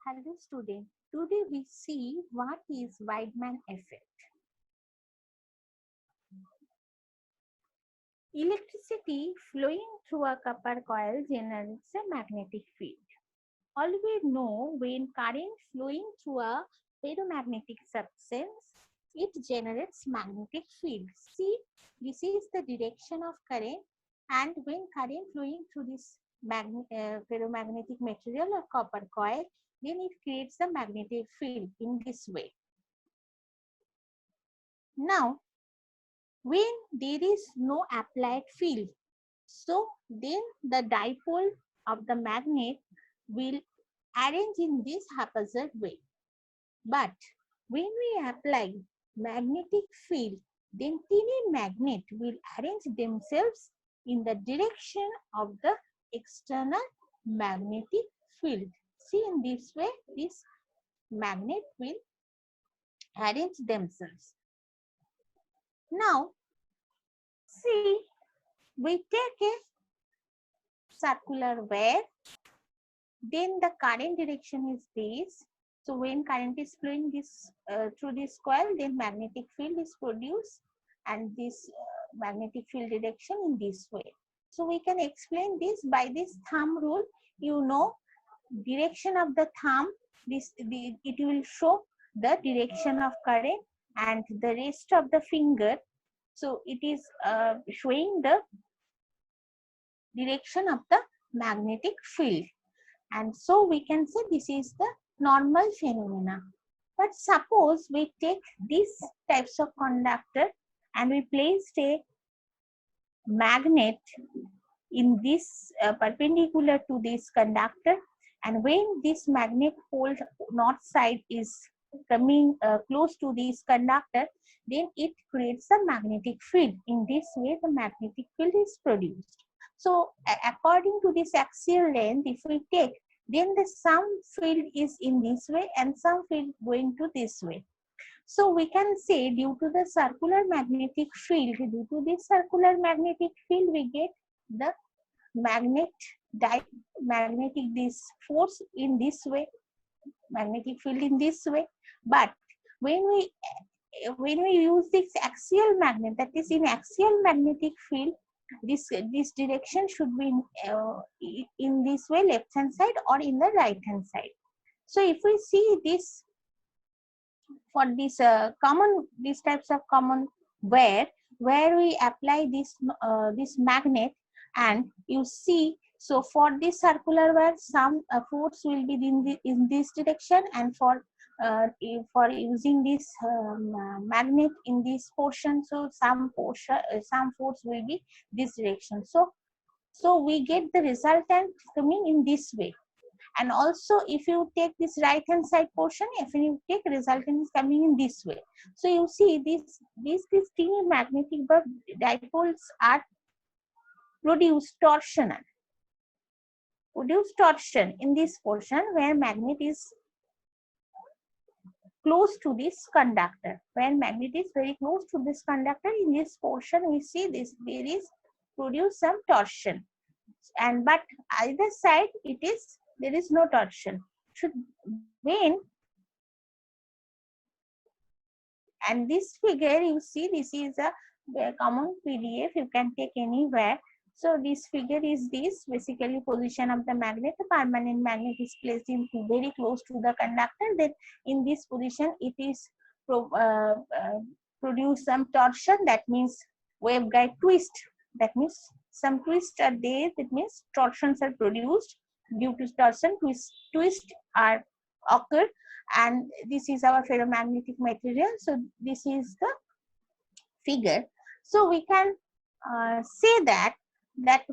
Hello student, today we see what is Weidmann effect. Electricity flowing through a copper coil generates a magnetic field. All we know, when current flowing through a ferromagnetic substance, it generates magnetic field. See, this is the direction of current, and when current flowing through this ferromagnetic material or copper coil, then it creates a magnetic field in this way. Now, when there is no applied field, so then the dipole of the magnet will arrange in this haphazard way. But when we apply magnetic field, then tiny magnet will arrange themselves in the direction of the external magnetic field. See, in this way, this magnet will arrange themselves. Now, see, we take a circular wire, then the current direction is this. So when current is flowing this through this coil, then magnetic field is produced, and this magnetic field direction in this way. So we can explain this by this thumb rule. You know, direction of the thumb, it will show the direction of current, and the rest of the finger, so it is showing the direction of the magnetic field. And so we can say this is the normal phenomena. But suppose we take these types of conductor and we placed a magnet in this perpendicular to this conductor, and when this magnet pole north side is coming close to this conductor, then it creates a magnetic field. In this way, the magnetic field is produced. So according to this axial length, if we take, then the some field is in this way and some field going to this way. So we can say, due to the circular magnetic field, we get the magnetic this force in this way, magnetic field in this way. But when we use this axial magnet, that is in axial magnetic field, this direction should be in this way, left hand side or in the right hand side. So if we see this, for this these types of common where we apply this magnet, and you see, so for this circular wire, some force will be in this direction, and for using this magnet in this portion, so some force will be this direction. So we get the resultant coming in this way. And also, if you take this right hand side portion, if you take, resultant is coming in this way. So you see, these teeny magnetic dipoles are produce torsion in this portion where magnet is close to this conductor. When magnet is very close to this conductor, in this portion we see this, there is produce some torsion, and but either side there is no torsion. When, and this figure, you see, this is a common PDF, you can take anywhere. So this figure is this, basically position of the magnet. The permanent magnet is placed in very close to the conductor. Then in this position, it is produce some torsion, that means waveguide twist. That means some twist are there, that means torsions are produced. Due to torsion, twist are occurred, and this is our ferromagnetic material. So this is the figure. So we can say that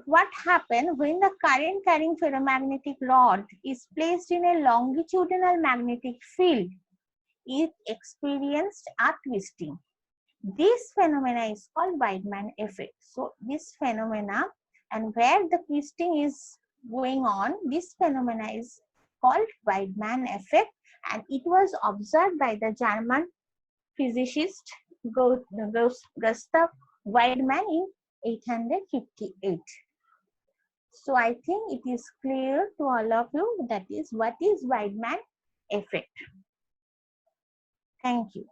what happened when the current carrying ferromagnetic rod is placed in a longitudinal magnetic field, it experienced a twisting. This phenomena is called Weidmann effect. So this phenomena, and where the twisting is going on, this phenomena is called Weidmann effect, and it was observed by the German physicist Gustav Weidmann in 858. So I think it is clear to all of you, that is what is Weidmann effect. Thank you.